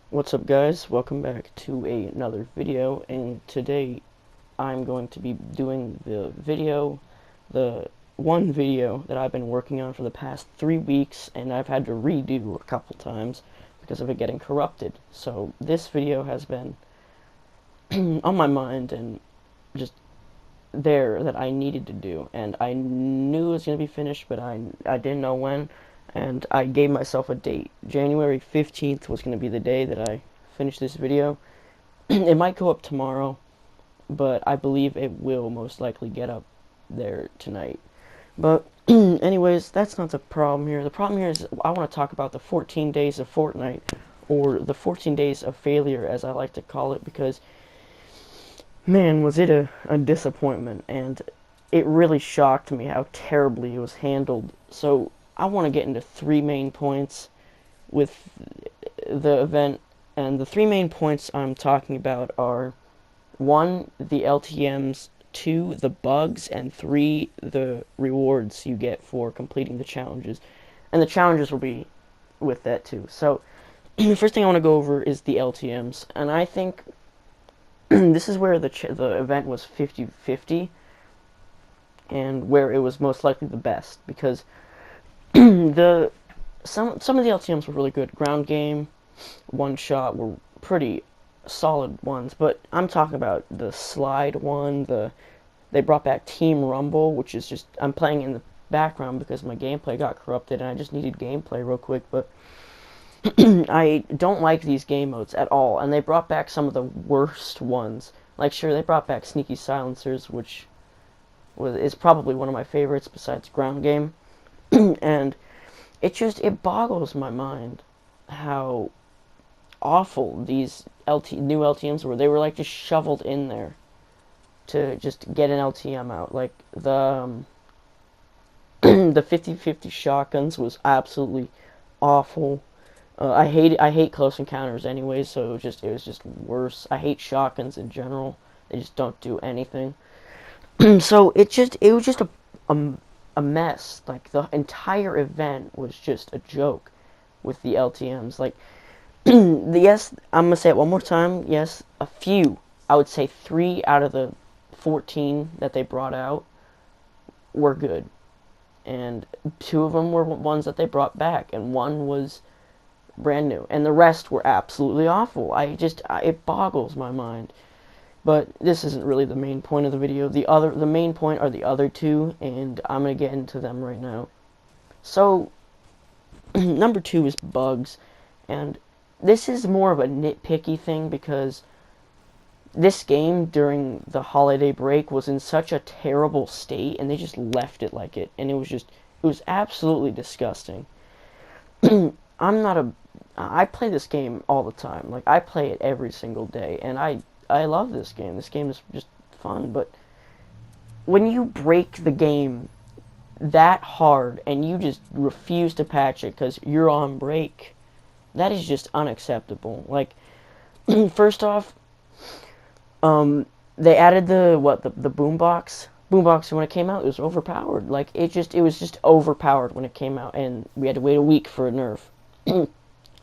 What's up, guys? Welcome back to another video, and today I'm going to be doing the one video that I've been working on for the past 3 weeks, and I've had to redo a couple times because of it getting corrupted. So this video has been on my mind and just there that I needed to do, and I knew it was going to be finished, but I didn't know when, and I gave myself a date. January 15th was going to be the day that I finished this video. It might go up tomorrow, but I believe it will most likely get up there tonight. But anyways, that's not the problem here. The problem here is I want to talk about the 14 days of Fortnite, or the 14 days of failure, as I like to call it, because man, was it a disappointment, and it really shocked me how terribly it was handled. So I want to get into three main points with the event, and the three main points I'm talking about are: one, the LTMs; two, the bugs; and three, the rewards you get for completing the challenges. And the challenges will be with that too. So the first thing I want to go over is the LTMs, and I think this is where the event was 50-50, and where it was most likely the best, because the some of the LTMs were really good. Ground game, one shot were pretty solid ones, but I'm talking about the slide one. They brought back Team Rumble, which is just, I'm playing in the background because my gameplay got corrupted and I just needed gameplay real quick, but I don't like these game modes at all, and they brought back some of the worst ones. Like, sure, they brought back Sneaky Silencers, which is probably one of my favorites besides Ground Game, and it boggles my mind how awful these new LTMs were. They were like just shoveled in there to just get an LTM out. Like the 50-50 shotguns was absolutely awful. I hate close encounters anyway, so it was just worse. I hate shotguns in general. They just don't do anything. So it was just a a mess. Like, the entire event was just a joke with the LTMs. Like, yes, I'm gonna say it one more time. Yes, a few. I would say 3 out of the 14 that they brought out were good, and 2 of them were ones that they brought back, and 1 was brand new, and the rest were absolutely awful. It boggles my mind. But this isn't really the main point of the video. The main point are the other 2, and I'm gonna get into them right now. So number 2 is bugs, and this is more of a nitpicky thing because this game during the holiday break was in such a terrible state, and they just left it like it, and it was absolutely disgusting. I'm not a I play this game all the time. Like, I play it every single day, and I love this game. This game is just fun, but when you break the game that hard and you just refuse to patch it because you're on break, that is just unacceptable. Like, first off, they added the boombox. Boombox, when it came out, it was overpowered. Like, it was just overpowered when it came out, and we had to wait a week for a nerf.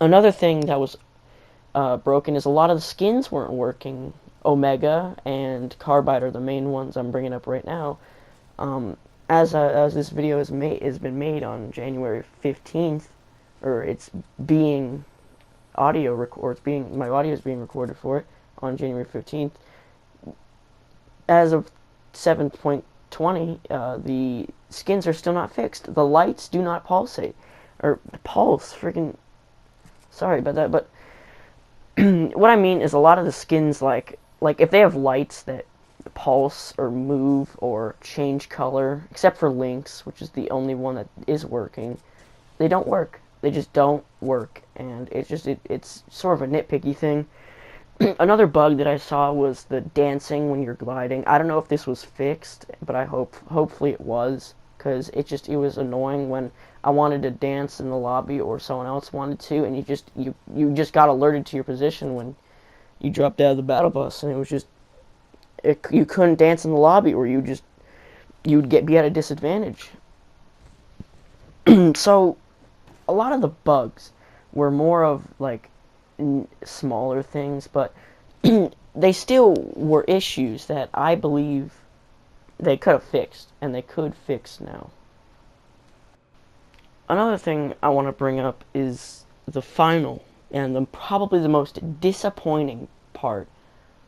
Another thing that was broken is a lot of the skins weren't working. Omega and Carbide are the main ones I'm bringing up right now. As this video has been made on January 15th, or it's being my audio is being recorded for it on January 15th. As of 7.20, the skins are still not fixed. The lights do not pulsate, or pulse. Freaking sorry about that, but what I mean is a lot of the skins, like if they have lights that pulse or move or change color, except for Lynx, which is the only one that is working, they don't work. They just don't work, and it's sort of a nitpicky thing. Another bug that I saw was the dancing when you're gliding. I don't know if this was fixed, but hopefully it was, because it was annoying when I wanted to dance in the lobby or someone else wanted to, and you just got alerted to your position when you dropped out of the battle bus, and it was just you couldn't dance in the lobby, or you'd be at a disadvantage. So a lot of the bugs were more of like smaller things, but they still were issues that I believe they could have fixed, and they could fix now. Another thing I want to bring up is the final and probably the most disappointing part,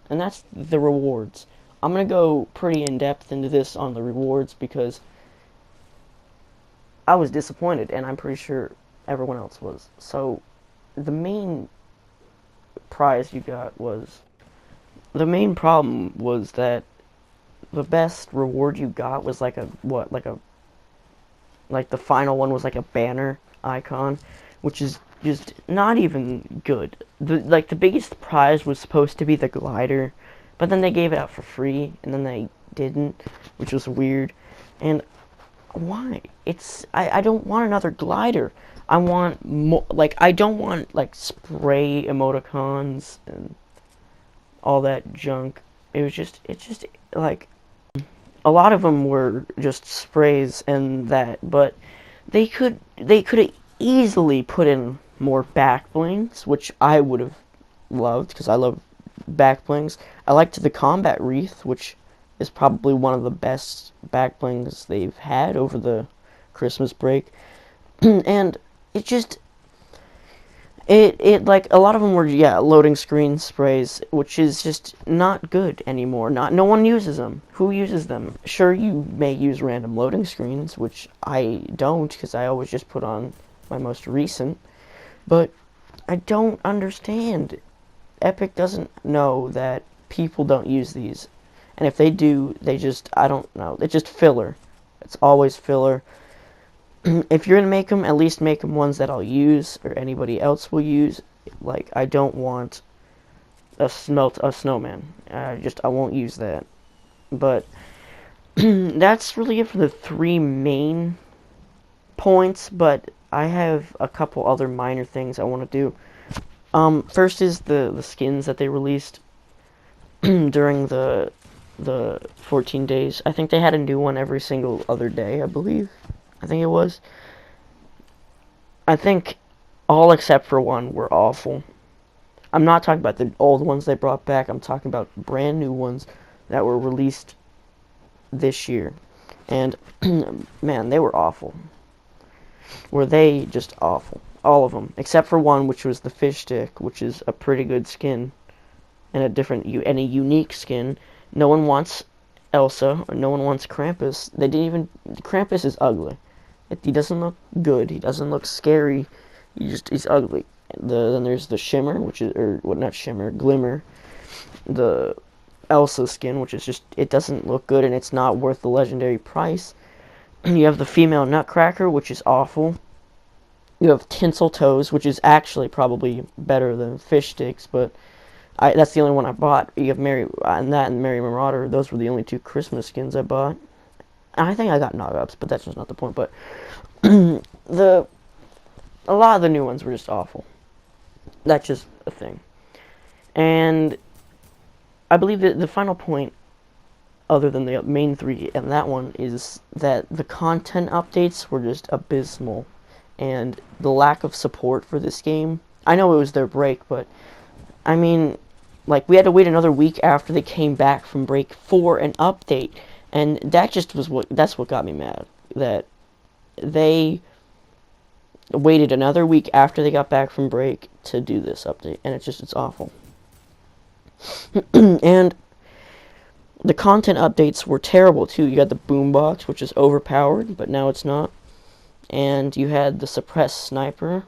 and that's the rewards. I'm going to go pretty in depth into this on the rewards because I was disappointed, and I'm pretty sure everyone else was. So, the main prize you got was the main problem was that the best reward you got was like a what like the final one was like a banner icon, which is just not even good. The biggest prize was supposed to be the glider, but then they gave it out for free, and then they didn't, which was weird. And why? I don't want another glider. I want more. Like, I don't want like spray emoticons and all that junk. It's just like a lot of them were just sprays and that, but they could easily put in more back blings, which I would have loved because I love back blings. I liked the combat wreath, which is probably one of the best back blings they've had over the Christmas break. And it just it like a lot of them were, yeah, loading screen sprays, which is just not good anymore. Not no one uses them. Who uses them? Sure, you may use random loading screens, which I don't because I always just put on my most recent. But I don't understand. Epic doesn't know that people don't use these, and if they do, they just, I don't know. It's just filler. It's always filler. If you're gonna make them, at least make them ones that I'll use or anybody else will use. Like, I don't want a snowman. I won't use that. But that's really it for the three main points. But I have a couple other minor things I want to do. First is the skins that they released during the 14 days. I think they had a new one every single other day, I believe. I think it was. I think all except for one were awful. I'm not talking about the old ones they brought back. I'm talking about brand new ones that were released this year. And, man, they were awful. Were they just awful? All of them. Except for one, which was the fish stick, which is a pretty good skin. And a unique skin. No one wants Elsa, or no one wants Krampus. Krampus is ugly. He doesn't look good. He doesn't look scary. He's ugly. Then there's the Shimmer, which is, or what, not Shimmer, Glimmer. The Elsa skin, which is just, it doesn't look good and it's not worth the legendary price. You have the female Nutcracker, which is awful. You have Tinsel Toes, which is actually probably better than Fish Sticks, but that's the only one I bought. You have Mary and Mary Marauder. Those were the only two Christmas skins I bought. I think I got Nog-Ups, but that's just not the point. But a lot of the new ones were just awful. That's just a thing. And I believe that the final point, other than the main three, and that one, is that the content updates were just abysmal. And the lack of support for this game. I know it was their break, but I mean, like, we had to wait another week after they came back from break for an update. And that just was that's what got me mad. That they waited another week after they got back from break to do this update. And it's awful. And the content updates were terrible, too. You had the boombox, which is overpowered, but now it's not. And you had the suppressed sniper.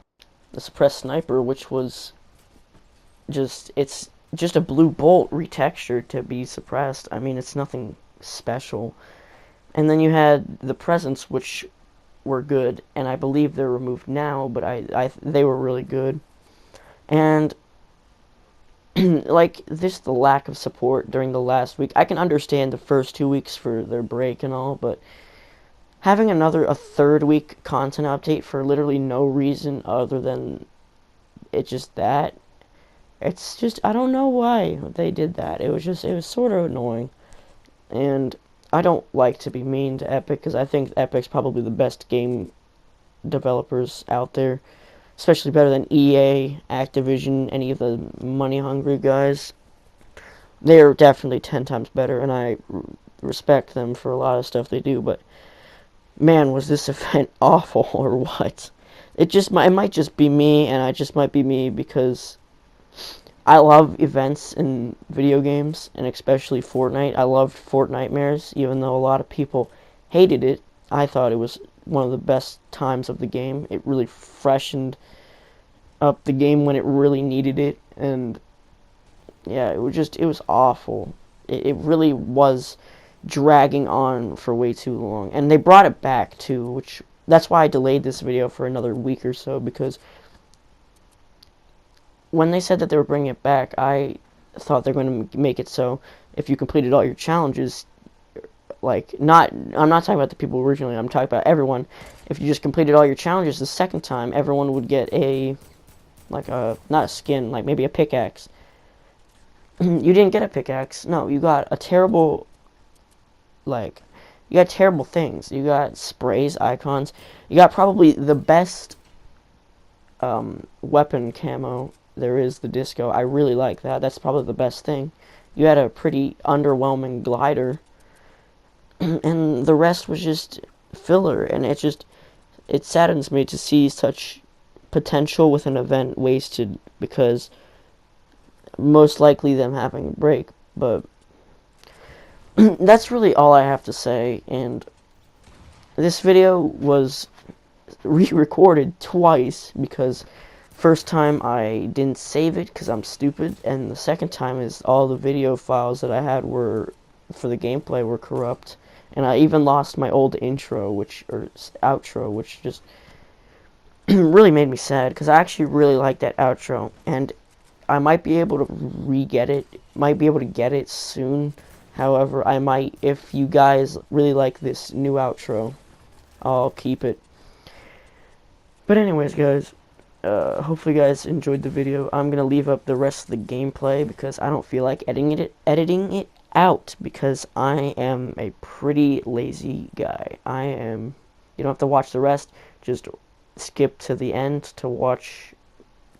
The suppressed sniper, which was it's just a blue bolt retextured to be suppressed. I mean, it's nothing special. And then you had the presents, which were good, and I believe they're removed now, but they were really good. And like, this, the lack of support during the last week. I can understand the first 2 weeks for their break and all, but having a third week content update for literally no reason other than it's just, I don't know why they did that. It was sort of annoying. And I don't like to be mean to Epic, because I think Epic's probably the best game developers out there. especially better than EA, Activision, any of the money-hungry guys. They're definitely 10 times better, and I respect them for a lot of stuff they do, but man, was this event awful or what? It might just be me, and I just might be me because I love events in video games, and especially Fortnite. I loved Fortnitemares, even though a lot of people hated it. I thought it was one of the best times of the game. It really freshened up the game when it really needed it, and yeah, it was awful. It really was dragging on for way too long, and they brought it back too, which that's why I delayed this video for another week or so, because when they said that they were bringing it back, I thought they're going to make it so if you completed all your challenges, like, not, I'm not talking about the people originally, I'm talking about everyone. If you just completed all your challenges the second time, everyone would get a, like a, not a skin, like maybe a pickaxe. You didn't get a pickaxe. No, you got a terrible, like, you got terrible things. You got sprays, icons. You got probably the best weapon camo there is, the disco. I really like that. That's probably the best thing. You had a pretty underwhelming glider, and the rest was just filler, and it saddens me to see such potential with an event wasted because most likely them having a break. But that's really all I have to say, and this video was re-recorded twice because first time I didn't save it because I'm stupid, and the second time is all the video files that I had were for the gameplay were corrupt, and I even lost my old intro, or outro, which just really made me sad because I actually really like that outro, and I might be able to re-get it, might be able to get it soon. However, I might, if you guys really like this new outro, I'll keep it. But anyways, guys, hopefully you guys enjoyed the video. I'm gonna leave up the rest of the gameplay because I don't feel like editing it out because I am a pretty lazy guy. You don't have to watch the rest, just skip to the end to watch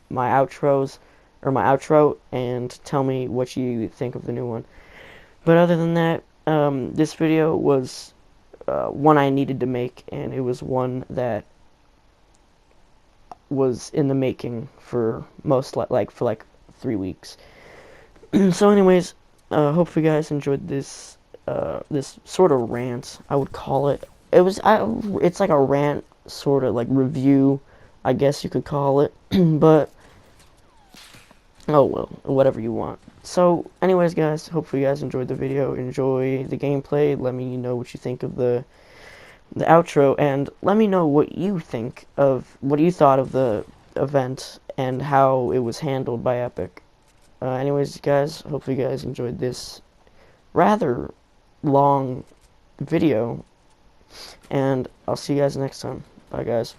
my outro, and tell me what you think of the new one. But other than that, this video was one I needed to make, and it was one that was in the making for for 3 weeks. So anyways, hopefully you guys enjoyed this this sort of rant, I would call it. It's like a rant, sort of like review, I guess you could call it. But oh well, whatever you want. So anyways, guys, hopefully you guys enjoyed the video, enjoy the gameplay. Let me know what you think of the outro, and let me know what you thought of the event and how it was handled by Epic. Anyways, guys, hopefully you guys enjoyed this rather long video, and I'll see you guys next time. Bye, guys.